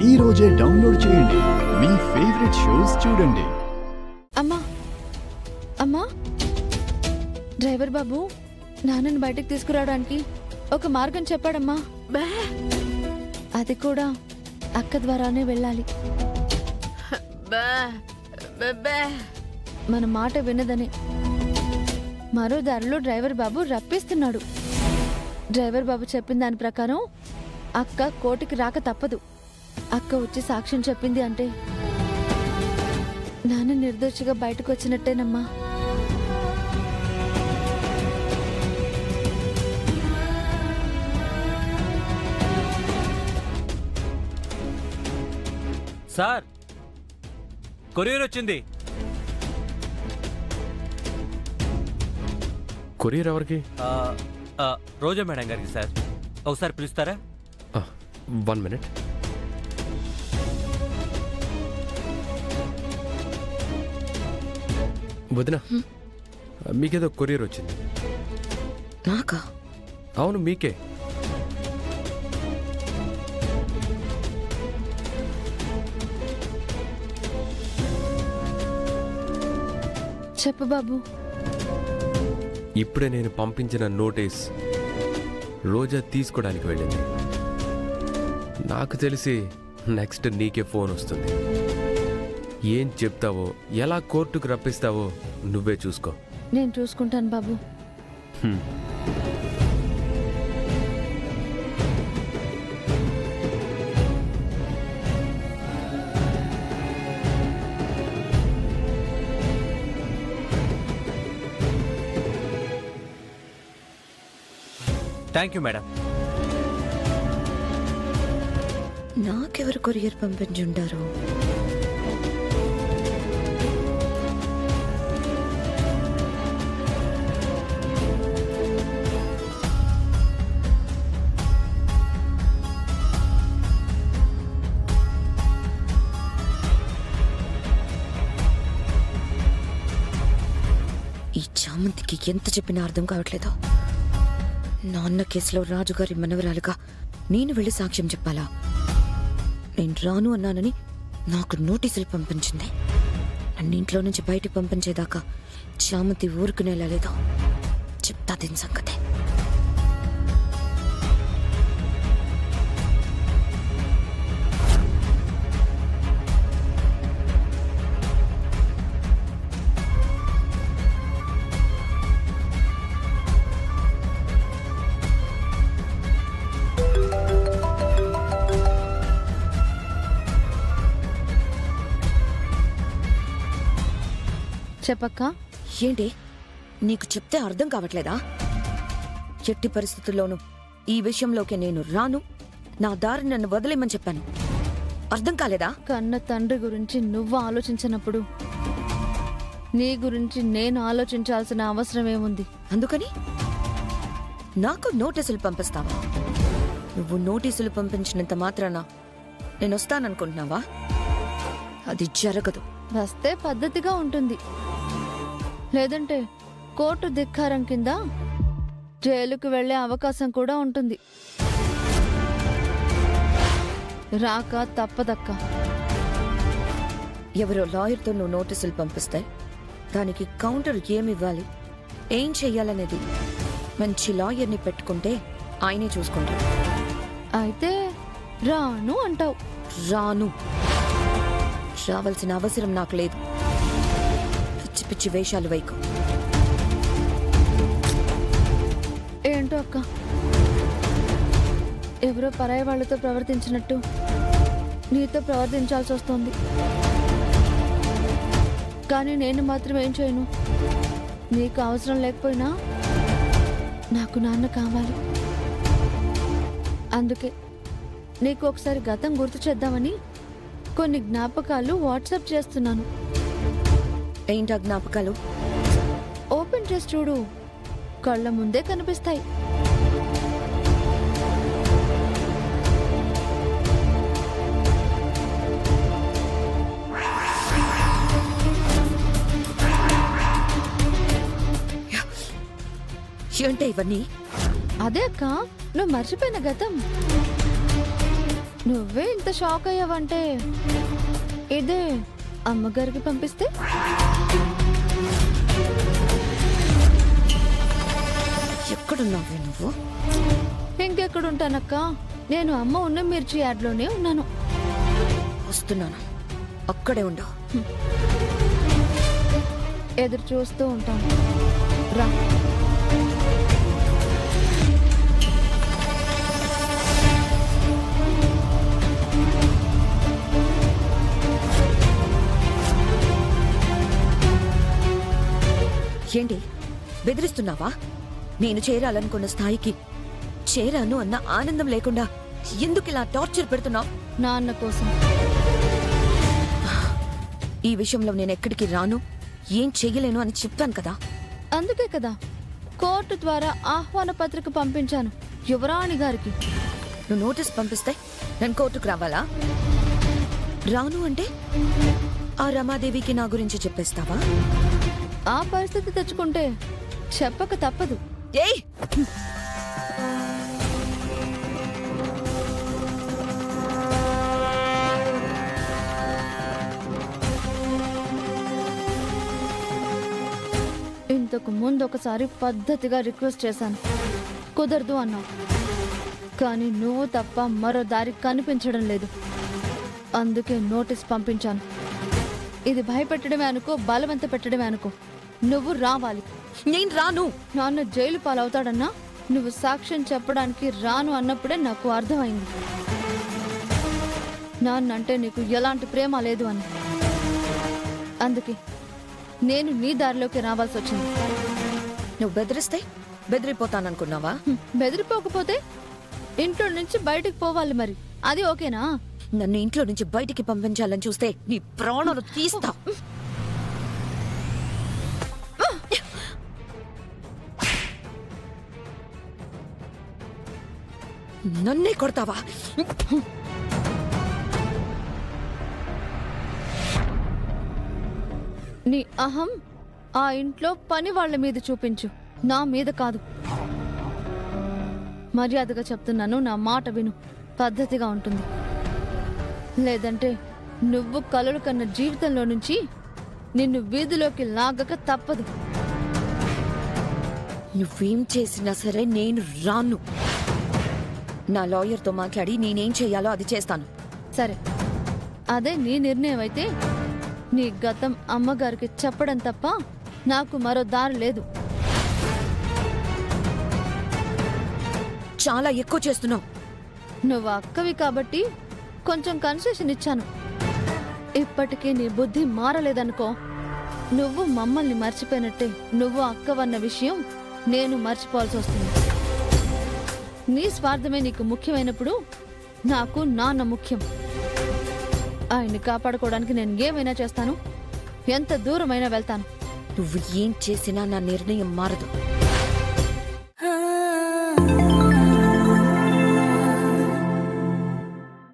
ఈ రోజే డౌన్లోడ్ చేయండి. మీ ఫేవరెట్ షోస్ చూడండి. అమ్మా అమ్మా, డ్రైవర్ బాబు నాన్నని బయటకు తీసుకురావడానికి ఒక మార్గం చెప్పాడమ్మా. అది కూడా అక్క ద్వారానే వెళ్ళాలి. మన మాట వినదని మరో దారిలో డ్రైవర్ బాబు రప్పిస్తున్నాడు. డ్రైవర్ బాబు చెప్పిన దాని ప్రకారం అక్క కోర్టుకి రాక తప్పదు. అక్క వచ్చి సాక్ష్యం చెప్పింది అంటే నాన్న నిర్దోషిగా బయటకు వచ్చినట్టేనమ్మా. సార్, కొరియర్ వచ్చింది. కొరియర్ ఎవరికి? రోజా మేడం గారికి సార్. ఒకసారి పిలుస్తారా? 1 minute. వదినా, మీకేదో కొరియర్ వచ్చింది. నాకా? అవును, మీకే. చెప్పు బాబు. ఇప్పుడే నేను పంపించిన నోటీస్ రోజా తీసుకోవడానికి వెళ్ళింది. నాకు తెలిసి నెక్స్ట్ నీకే ఫోన్ వస్తుంది. ఏం చెప్తావో, ఎలా కోర్టుకు రప్పిస్తావో నువ్వే చూసుకో. నేను చూసుకుంటాను బాబు. Thank you madam. నాకెవరు కొరియర్ పంపించుంటారు? ఈ చామంతికి ఎంత చెప్పినా అర్థం కావట్లేదు. నాన్న కేసులో రాజుగారి మనవరాలుగా నేను వెళ్ళి సాక్ష్యం చెప్పాలా? నేను రాను అన్నానని నాకు నోటీసులు పంపించింది. నన్ను ఇంట్లో నుంచి బయటికి పంపించేదాకా చామంతి ఊరుకునేలా లేదో చెప్తా దీని సంగతే. చెప్పక్క. ఏంటి, నీకు చెప్తే అర్థం కావట్లేదా? ఎట్టి పరిస్థితుల్లోనూ ఈ విషయంలోకి నేను రాను. నా దారి నన్ను వదిలేమని చెప్పాను. అర్థం కాలేదా? కన్న తండ్రి గురించి నువ్వు ఆలోచించినప్పుడు నీ గురించి నేను ఆలోచించాల్సిన అవసరం ఏముంది? అందుకని నాకు నోటీసులు పంపిస్తావా? నువ్వు నోటీసులు పంపించినంత మాత్రాన నేను వస్తాననుకుంటున్నావా? అది జరగదు. వస్తే పద్ధతిగా ఉంటుంది, లేదంటే కోర్టు ధిక్కారం కింద జైలుకు వెళ్లే అవకాశం కూడా ఉంటుంది. రాక తప్పదక్క. ఎవరో లాయర్తో నువ్వు నోటీసులు పంపిస్తే దానికి కౌంటర్ ఏమివ్వాలి, ఏం చెయ్యాలనేది మంచి లాయర్ని పెట్టుకుంటే ఆయనే చూసుకుంటాడు. అయితే రాను అంటావు? రాను. రావాల్సిన అవసరం నాకు లేదు. పిచ్చి పిచ్చి వేషాలు వైకు. ఏంటో అక్క, ఎవరో పరాయి వాళ్లతో ప్రవర్తించినట్టు నీతో ప్రవర్తించాల్సి వస్తుంది. కానీ నేను మాత్రం ఏం చేయను. నీకు అవసరం లేకపోయినా నాకు నాన్న కావాలి. అందుకే నీకు ఒకసారి గతం గుర్తు చేద్దామని కొన్ని జ్ఞాపకాలు వాట్సాప్ చేస్తున్నాను. ఏంటా జ్ఞాపకాలు? ఓపెన్ చేసి చూడు, కళ్ళ ముందే కనిపిస్తాయి. ఏంటే ఇవన్నీ? అదే అక్క, నువ్వు మర్చిపోయిన గతం. నువ్వే ఇంత షాక్ అయ్యావంటే ఇదే అమ్మగారికి పంపిస్తే ఎక్కడున్నావే నువ్వు? ఇంకెక్కడుంటానక్క? నేను అమ్మ ఉన్న మిర్చి యాడ్లోనే ఉన్నాను. వస్తున్నాను, అక్కడే ఉండవు. ఎదురు చూస్తూ ఉంటాను, రా. ఏంటి బెదిరిస్తున్నావా? నేను చేరాలనుకున్న స్థాయికి చేరాను అన్న ఆనందం లేకుండా ఎందుకు ఇలా టార్చర్ పెడుతున్నావు? నాన్న కోసం. ఈ విషయంలో నేను ఎక్కడికి రాను, ఏం చెయ్యలేను అని చెప్పాను కదా. అందుకే కదా కోర్టు ద్వారా ఆహ్వాన పత్రిక పంపించాను యువరాణి గారికి. నువ్వు నోటీస్ పంపిస్తే నేను కోర్టుకు రావాలా? రాను అంటే ఆ రమాదేవికి నా గురించి చెప్పేస్తావా? ఆ పరిస్థితి తెచ్చుకుంటే చెప్పక తప్పదు. ఏయ్, ఇంతకు ముందు ఒకసారి పద్ధతిగా రిక్వెస్ట్ చేశాను, కుదరదు అన్నావు. కానీ నువ్వు తప్ప మరో దారి కనిపించడం లేదు. అందుకే నోటీస్ పంపించాను. ఇది భయపెట్టడమే అనుకో, బలవంత పెట్టడమే అనుకో, నువ్వు రావాలి. నేను రాను. నాన్న జైలు పాలవుతాడన్నా నువ్వు సాక్ష్యం చెప్పడానికి రాను అన్నప్పుడే నాకు అర్థమైంది నాన్నంటే నీకు ఎలాంటి ప్రేమ లేదు అని. అందుకే నేను నీ దారిలోకి రావాల్సి వచ్చింది. నువ్వు బెదిరిస్తే బెదిరిపోతాననుకున్నావా? బెదిరిపోకపోతే ఇంట్లో నుంచి బయటికి పోవాలి మరి. అది ఓకేనా? నన్ను ఇంట్లో నుంచి బయటికి పంపించాలని చూస్తే నీ ప్రాణాలు తీస్తా. నన్నే కొడతావా? నీ అహం ఆ ఇంట్లో పని వాళ్ళ మీద చూపించు, నా మీద కాదు. మర్యాదగా చెప్తున్నాను, నా మాట విను. పద్ధతిగా ఉంటుంది. లేదంటే నువ్వు కలలు కన్న జీవితంలో నుంచి నిన్ను వీధిలోకి లాగక తప్పదు. నువ్వేం చేసినా సరే నేను రాను. నా లాయర్తో మాట్లాడి నేనేం చెయ్యాలో అది చేస్తాను. సరే, అదే నీ నిర్ణయం అయితే నీ గతం అమ్మగారికి చెప్పడం తప్ప నాకు మరో దారి లేదు. చాలా ఎక్కువ చేస్తున్నావు. నువ్వు అక్కవి కాబట్టి కొంచెం కన్సెషన్ ఇచ్చాను. ఇప్పటికీ నీ బుద్ధి మారలేదనుకో, నువ్వు మమ్మల్ని మర్చిపోయినట్టే నువ్వు అక్కవన్న విషయం నేను మర్చిపోవాల్సి వస్తుంది. నీ స్వార్థమే నీకు ముఖ్యమైనప్పుడు నాకు నాన్న ముఖ్యం. ఆయన్ని కాపాడుకోవడానికి నేను ఏమైనా చేస్తాను, ఎంత దూరమైనా వెళ్తాను. నువ్వు ఏం చేసినా నా నిర్ణయం మారదు.